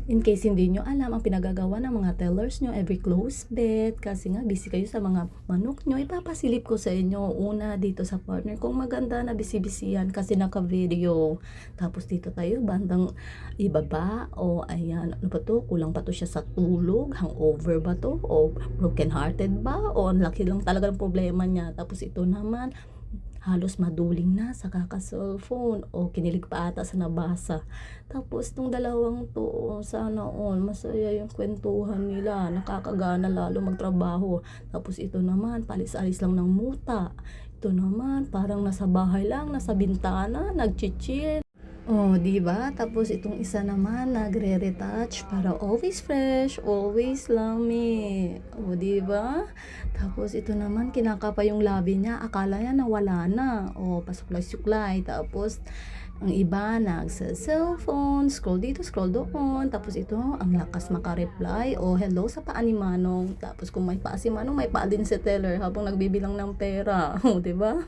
In case hindi nyo alam ang pinagagawa ng mga tellers nyo every close bet, kasi nga busy kayo sa mga manok nyo, ipapasilip ko sa inyo. Una dito sa partner kung maganda na bisi-bisiyan kasi naka-video. Tapos dito tayo bandang ibaba, o ayan, ano ba to? Kulang pa to siya sa tulog, hangover ba to? O broken hearted ba? O ang laki lang talaga ng problema niya. Tapos ito naman, halos maduling na sa kaka-cellphone o kinilig pa ata sa nabasa. Tapos tong dalawang to, sana all masaya yung kwentuhan nila, nakakagana lalo magtrabaho. Tapos ito naman, palis-alis lang ng muta. Ito naman, parang nasa bahay lang, nasa bintana, nagchichill. Oh, 'di ba? Tapos itong isa naman nagre-retouch para always fresh, always yummy. Oh, 'di ba? Tapos ito naman kinakapa yung labi niya, akala niya nawala na. Oh, pasuklay-suklay. Tapos ang iba nagse-cellphone, scroll dito, scroll doon. Tapos ito, ang lakas maka-reply. Oh, hello sa paa ni Manong. Tapos kung may paa si Manong, may paa din si teller habang nagbibilang ng pera. Oh, 'di ba?